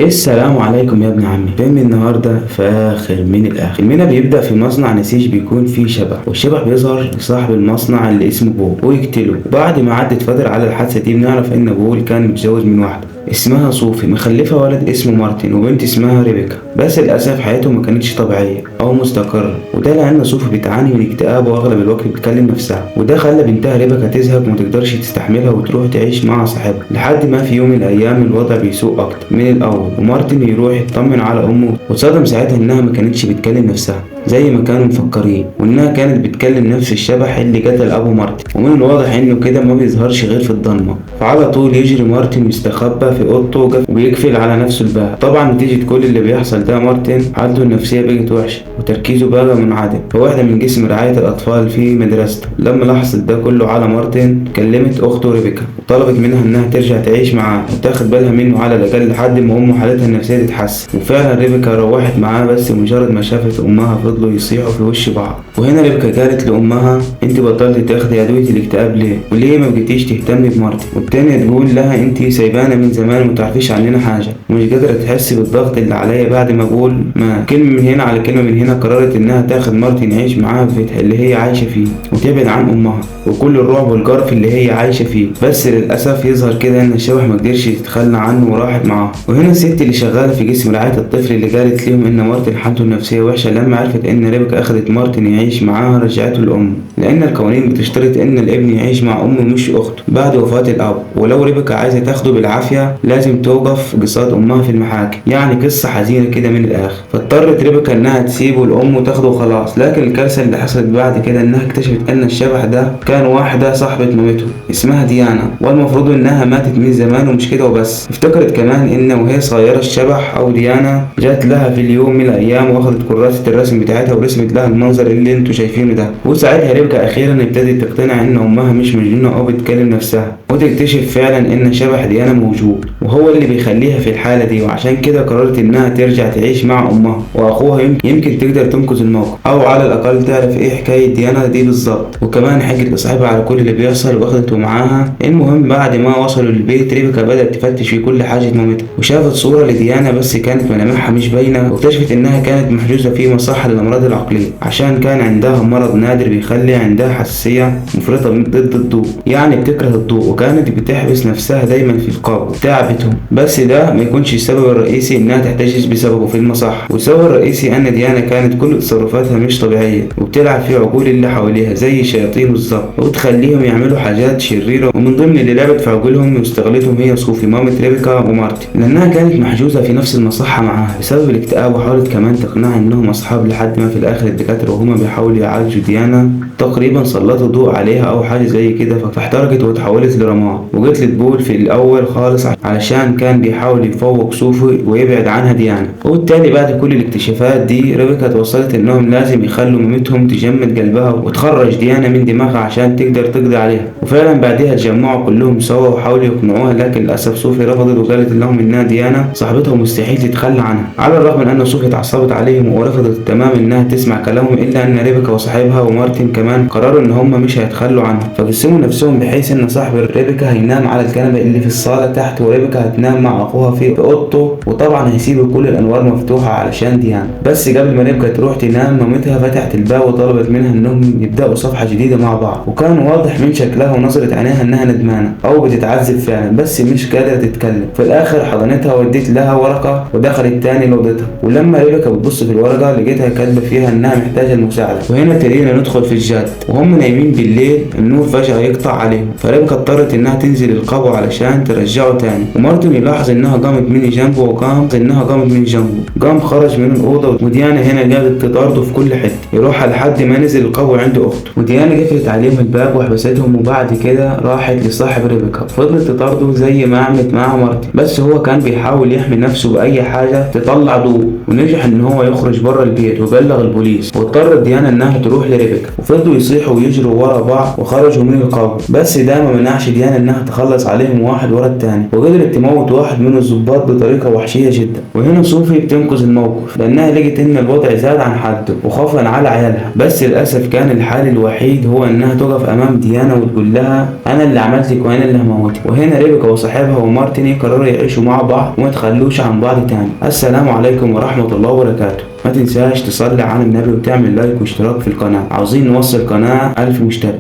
السلام عليكم يا ابن عمي. فيلم النهارده فاخر من الاخر. فيلمنا بيبدا في مصنع نسيج بيكون فيه شبح، والشبح بيظهر لصاحب المصنع اللي اسمه بول ويقتله. وبعد ما عدت فتره على الحادثه دي بنعرف ان بول كان متزوج من واحده اسمها صوفي، مخلفة ولد اسمه مارتن وبنت اسمها ريبيكا. بس للأسف حياتهم ما كانتش طبيعية أو مستقرة، وده لأن صوفي بتعاني من اكتئاب وأغلب الوقت بتكلم نفسها، وده خلى بنتها ريبيكا تزهق وما تقدرش تستحملها وتروح تعيش مع صاحبها. لحد ما في يوم من الأيام الوضع بيسوء أكتر من الأول، ومارتن يروح يطمن على أمه وتصدم ساعتها إنها ما كانتش بتكلم نفسها زي ما كانوا مفكرين، وإنها كانت بتكلم نفس الشبح اللي قتل أبو مارتن. ومن الواضح إنه كده ما بيظهرش غير في الضلمة، فعلى طول يجري مارتن يستخبى في اوضته وبيقفل على نفسه الباب. طبعا نتيجة كل اللي بيحصل ده مارتن حالته النفسية بقت وحشة وتركيزه بقى منعدم. فواحدة من قسم رعاية الأطفال في مدرسته لما لاحظت ده كله على مارتن كلمت أخته ريبيكا وطلبت منها إنها ترجع تعيش معاه وتاخد بالها منه على الأقل لحد ما أمه حالتها النفسية تتحسن. وفعلا ريبيكا روحت معاه، بس مجرد ما شافت أمها فضلوا يصيحوا في وش بعض. وهنا ريبيكا قالت لأمها أنت بطلتي تاخدي أدوية الاكتئاب ليه؟ وليه ما بقيتيش تهتمي بمارتن؟ والتانية تقول لها أنت سايبانا من زمان ومتعرفيش عننا حاجة ومش قادرة تحسي بالضغط اللي عليا بعد ما بقول ما كلمة من هنا على كلمة من هنا. قررت إنها تاخد مارتن يعيش معاها في بيتها اللي هي عايشة فيه وتبعد عن أمها وكل الرعب والقرف اللي هي عايشة فيه. بس للأسف يظهر كده إن الشبح ما قدرش يتخلى عنه وراحت معاه. وهنا الست اللي شغالة في قسم رعاية الطفل اللي قالت لهم إن مارتن حالته النفسية وحشة لما عرفت إن ريبيكا أخدت مارتن يعيش معاها رجعته لأمه، لأن القوانين بتشترط إن الابن يعيش مع أمه مش أخته بعد وفاة الأب. ولو ريبيكا عايزة تاخده بالعافية لازم توقف قصاد أمها في المحاكم، يعني قصة حزينة كده من الآخر. فاضطرت ريبيكا إنها تسيبه لأمه وتاخده وخلاص. لكن الكارثة اللي حصلت بعد كده إنها اكتشفت إن الشبح ده كان واحدة صاحبة مامته اسمها ديانا، والمفروض إنها ماتت من زمان. ومش كده وبس، افتكرت كمان إن وهي صغيرة الشبح أو ديانا جات لها في اليوم من الأيام واخدت كراسة الرسم بتاعتها ورسمت لها المنظر اللي انتوا شايفينه ده. وساعتها ريبيكا أخيرا ابتدت تقتنع إن أمها مش مجنونة أو بتكلم نفسها، وتكتشف فعلا إن شبح ديانا موجود وهو اللي بيخليها في الحالة دي. وعشان كده قررت إنها ترجع تعيش مع أمها وأخوها، يمكن تقدر تنقذ الموقف أو على الأقل تعرف إيه حكاية ديانا دي بالظبط. وكمان حكت لصاحبها على كل اللي بيحصل واخدته معاها. المهم بعد ما وصلوا للبيت ريبيكا بدأت تفتش في كل حاجة مامتها وشافت صورة لديانا بس كانت ملامحها مش باينة، واكتشفت إنها كانت محجوزة في مصحة للأمراض العقلية عشان كان عندها مرض نادر بيخلي عندها حساسية مفرطة ضد الضوء، يعني بتكره الضوء، وكانت بتحبس نفسها دايما في القبو تعبتهم. بس ده ما يكونش السبب الرئيسي انها تحتجز بسببه في المصح. والسبب الرئيسي ان ديانا كانت كل تصرفاتها مش طبيعية وبتلعب في عقول اللي حواليها زي شياطين بالظبط وتخليهم يعملوا حاجات شريرة. ومن ضمن اللي لعبت في عقولهم واستغلتهم هي صوفي مامة ريبيكا ومارتن، لانها كانت محجوزة في نفس المصحة معاها بسبب الاكتئاب، وحاولت كمان تقنعها انهم اصحاب لحد ما في الاخر الدكاترة وهما بيحاولوا يعالجوا ديانا تقريبا سلطوا ضوء عليها او حاجة زي كده فاحترقت وتحولت لرماد. وقتلت بول في الاول خالص علشان كان بيحاول يفوق صوفي ويبعد عنها ديانا. وبالتالي بعد كل الاكتشافات دي ريبيكا توصلت انهم لازم يخلوا مامتهم تجمد قلبها وتخرج ديانا من دماغها عشان تقدر تقضي عليها. وفعلا بعدها اتجمعوا كلهم سوا وحاولوا يقنعوها، لكن للاسف صوفي رفضت وقالت لهم انها ديانا صاحبتها مستحيل تتخلى عنها، على الرغم من ان صوفي اتعصبت عليهم ورفضت تماما انها تسمع كلامهم. الا ان ريبيكا وصاحبها ومارتن كمان قرروا ان هم مش هيتخلوا عنها، فقسموا نفسهم بحيث ان صاحب ريبيكا هينام على الكنبه اللي في الصاله تحت، وريبيكا هتنام مع اخوها في اوضته، وطبعا هيسيبوا كل الانوار مفتوحه علشان ديانا. بس قبل ما ريبيكا تروح تنام مامتها فتحت الباب وطلبت منها انهم يبداوا صفحه جديده مع بعض. وكان واضح من شكلها ونظره عينيها انها ندمانه او بتتعذب فعلا بس مش قادره تتكلم. في الاخر حضنتها واديت لها ورقه ودخلت تاني لاوضتها، ولما ريبيكا بتبص في الورقه لقيتها كاتبه فيها انها محتاجه المساعده. وهنا ابتدينا ندخل في الجد، وهم نايمين بالليل النور فجاه يقطع عليهم، فريبيكا اضطرت انها تنزل القبو علشان ترجعه تاني. ومارتن يلاحظ انها قامت من جنبه قام خرج من الاوضه. وديانا هنا قاعده تطارده في كل حته يروحها لحد ما نزل القبو عند اخته. وديانا قفلت عليهم الباب وحبستهم، وبعد كده راحت لصاحب ريبيكا فضلت تطارده زي ما عملت مع مارتن، بس هو كان بيحاول يحمي نفسه باي حاجه تطلع ضوء. ونجح ان هو يخرج بره البيت وبلغ البوليس. واضطرت ديانا انها تروح لريبيكا وفضلوا يصيحوا ويجروا ورا بعض وخرجوا من القبو، بس ده ما منعش ديانا انها تخلص عليهم واحد ورا التاني. وقدرت وبدأت تموت واحد من الضباط بطريقة وحشية جدا. وهنا صوفي بتنقذ الموقف لأنها لقت إن الوضع زاد عن حده وخوفا على عيالها، بس للأسف كان الحل الوحيد هو إنها تقف أمام ديانا وتقول لها أنا اللي عملتك وأنا اللي هموتك. وهنا ريبيكا وصاحبها ومارتن يقرروا يعيشوا مع بعض وما يتخلوش عن بعض تاني. السلام عليكم ورحمة الله وبركاته. ما تنساش تصلي على النبي وتعمل لايك واشتراك في القناة، عاوزين نوصل قناة 1000 مشترك.